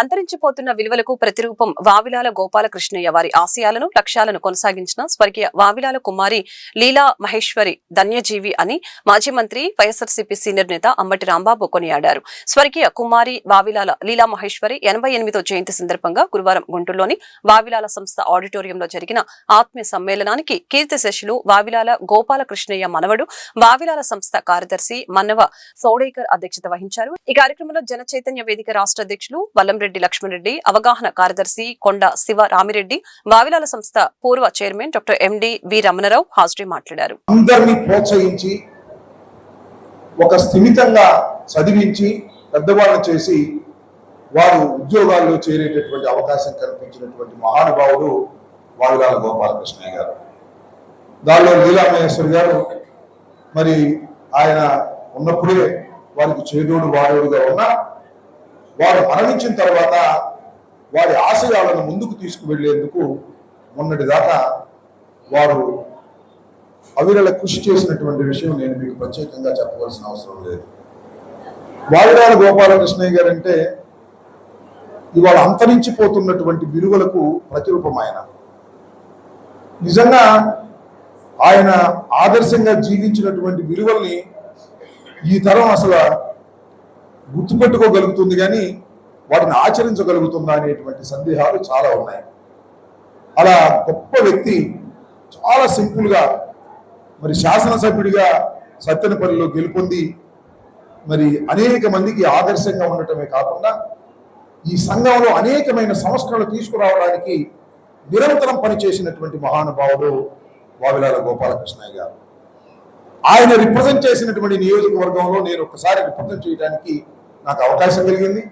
అంతరించిపోతున్న విలువలకు ప్రతిరూపం వావిలాల గోపాలకృష్ణయ్య. వారి ఆశయాలను లక్ష్యాలను కొనసాగించిన స్వర్గీయ వావిలాల కుమారి లీలా మహేశ్వరి ధన్యజీవి అని మాజీ మంత్రి వైఎస్ఆర్సీపీ సీనియర్ నేత అంబటి రాంబాబు కొనియాడారు. స్వర్గీయ కుమారి వావిలాల లీలా మహేశ్వరి 88వ జయంతి సందర్భంగా గురువారం గుంటూరులోని వావిలాల సంస్థ ఆడిటోరియంలో జరిగిన ఆత్మీయ సమ్మేళనానికి కీర్తిశేషులు వావిలాల గోపాలకృష్ణయ్య మనవడు వావిలాల సంస్థ కార్యదర్శి మన్నవ సోడేకర్ అధ్యక్షత వహించారు. ఈ కార్యక్రమంలో జన చైతన్య వేదిక రాష్ట్ర అధ్యక్షులు వల్లంరెడ్డి లక్ష్మణరెడ్డి, అవగాహన కార్యదర్శి కొండ శివ రామిరెడ్డి, వావిలాల సంస్థ పూర్వ చైర్మన్ డాక్టర్ ఎండి వి రమణరావు హాజరై మాట్లాడారు. అందరినీ ప్రోత్సహించి ఒక స్థిమితంగా చదివించి పెద్దవాళ్ళు చేసి వారు ఉద్యోగాల్లో చేరేటటువంటి అవకాశం కల్పించినటువంటి మహానుభావుడు వావిలాల గోపాలకృష్ణయ్య గారు. దానిలో లీలా మహేశ్వరి గారు మరి ఆయన ఉన్నప్పుడే వారికి చేదోడు వాడోడుగా ఉన్నా వారు మరణించిన తర్వాత వారి ఆశయాలను ముందుకు తీసుకువెళ్లేందుకు మొన్నటి దాకా వారు అవిరళ కృషి చేసినటువంటి విషయం నేను మీకు ప్రత్యేకంగా చెప్పవలసిన అవసరం లేదు. వావిలాల గోపాలకృష్ణయ్య గారు అంటే ఇవాళ అంతరించిపోతున్నటువంటి విలువలకు ప్రతిరూపం. ఆయన నిజంగా ఆయన ఆదర్శంగా జీవించినటువంటి విలువల్ని ఈ తరం అసలు గుర్తుపెట్టుకోగలుగుతుంది, కానీ వాటిని ఆచరించగలుగుతుందా అనేటువంటి సందేహాలు చాలా ఉన్నాయి. అలా గొప్ప వ్యక్తి చాలా సింపుల్గా మరి శాసనసభ్యుడిగా సత్తెనపల్లిలో గెలుపొంది మరి అనేక మందికి ఆదర్శంగా ఉండటమే కాకుండా ఈ సంఘంలో అనేకమైన సంస్కరణలు తీసుకురావడానికి నిరంతరం పనిచేసినటువంటి మహానుభావుడు వావిలాల గోపాలకృష్ణయ్య గారు. ఆయన రిప్రజెంట్ చేసినటువంటి నియోజకవర్గంలో నేను ఒకసారి రిప్రజెంట్ చేయడానికి నాకు అవకాశం కలిగింది.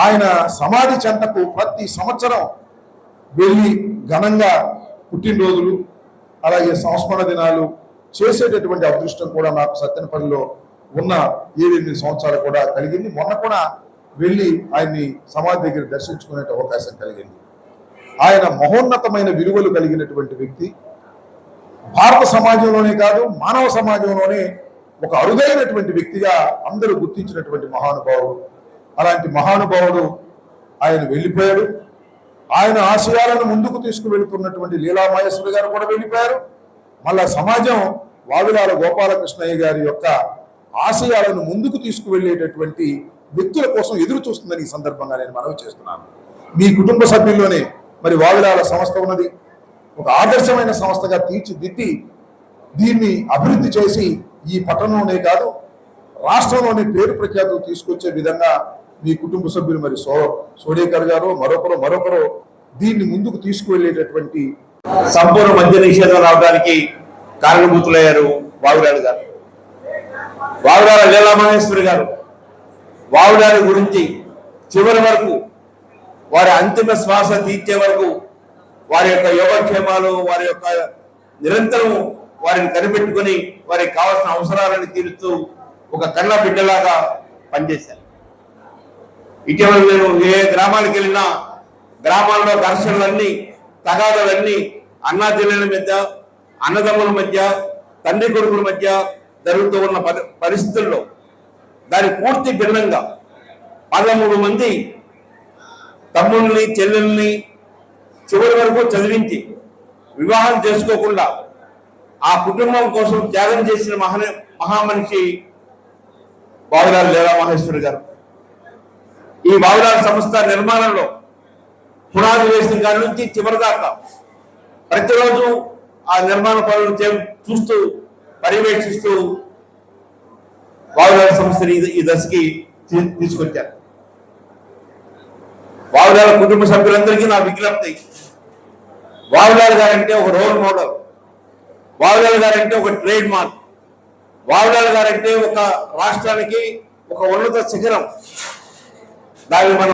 ఆయన సమాధి చెంతకు ప్రతి సంవత్సరం వెళ్ళి ఘనంగా పుట్టినరోజులు అలాగే సంస్మరణ దినాలు చేసేటటువంటి అదృష్టం కూడా నాకు సత్తెనపల్లిలో ఉన్న 7-8 సంవత్సరాలు కూడా కలిగింది. మొన్న కూడా వెళ్ళి ఆయన్ని సమాధి దగ్గర దర్శించుకునే అవకాశం కలిగింది. ఆయన మహోన్నతమైన విలువలు కలిగినటువంటి వ్యక్తి. భారత సమాజంలోనే కాదు మానవ సమాజంలోనే ఒక అరుదైనటువంటి వ్యక్తిగా అందరూ గుర్తించినటువంటి మహానుభావుడు. అలాంటి మహానుభావుడు ఆయన వెళ్ళిపోయాడు. ఆయన ఆశయాలను ముందుకు తీసుకువెళ్తున్నటువంటి లీలా మహేశ్వరి గారు కూడా వెళ్ళిపోయారు. మళ్ళా సమాజం వావిలాల గోపాలకృష్ణయ్య గారి యొక్క ఆశయాలను ముందుకు తీసుకువెళ్ళేటటువంటి వ్యక్తుల కోసం ఎదురు చూస్తుందని ఈ సందర్భంగా నేను మనవి చేస్తున్నాను. మీ కుటుంబ సభ్యుల్లోనే మరి వావిలాల సంస్థ ఉన్నది. ఒక ఆదర్శమైన సంస్థగా తీర్చిదిద్ది దీన్ని అభివృద్ధి చేసి ఈ పట్టణంలోనే కాదు రాష్ట్రంలోనే పేరు ప్రఖ్యాతులు తీసుకొచ్చే విధంగా మీ కుటుంబ సభ్యులు మరి సోడేకర్ గారు మరొకరు దీన్ని ముందుకు తీసుకువెళ్ళేటటువంటి సంపూర్ణ మద్య నిషేధం రావడానికి కారణభూతులయ్యారు వావిలాల గారు. వావిలాల లీలా మహేశ్వరి గారు వావిలాల గురించి చివరి వరకు వారి అంతిమ శ్వాస తీర్చే వరకు వారి యొక్క యోగక్షేమాలు వారి యొక్క నిరంతరం వారిని కనిపెట్టుకుని వారికి కావాల్సిన అవసరాలను తీరుస్తూ ఒక కన్న బిడ్డలాగా పనిచేశారు. ఇటీవల నేను ఏ గ్రామానికి వెళ్ళినా గ్రామాల్లో ఘర్షణలన్నీ తగాదాలన్నీ అన్నా చెల్లెల మధ్య అన్నదమ్ముల మధ్య తండ్రి కొడుకుల మధ్య జరుగుతూ ఉన్న పరిస్థితుల్లో దాని పూర్తి భిన్నంగా 13 మంది తమ్ముల్ని చెల్లెల్ని చివరి వరకు చదివించి వివాహం చేసుకోకుండా ఆ కుటుంబం కోసం త్యాగం చేసిన మహామనిషి వావిలాల లీలా మహేశ్వరి గారు. ఈ వావిలాల సంస్థ నిర్మాణంలో పునాది వేసిన కాడి నుంచి చివరి దాకా ప్రతిరోజు ఆ నిర్మాణ పనులు చూస్తూ పర్యవేక్షిస్తూ వావిలాల సంస్థని ఈ దశకి తీసుకొచ్చారు. వావిలాల కుటుంబ సభ్యులందరికీ నా విజ్ఞప్తి, వావిలాల గారంటే ఒక రోల్ మోడల్, వావిలాల గారంటే ఒక ట్రేడ్ మార్క్, వావిలాల గారంటే ఒక రాష్ట్రానికి ఒక ఉన్నత శిఖరం. దాన్ని మనం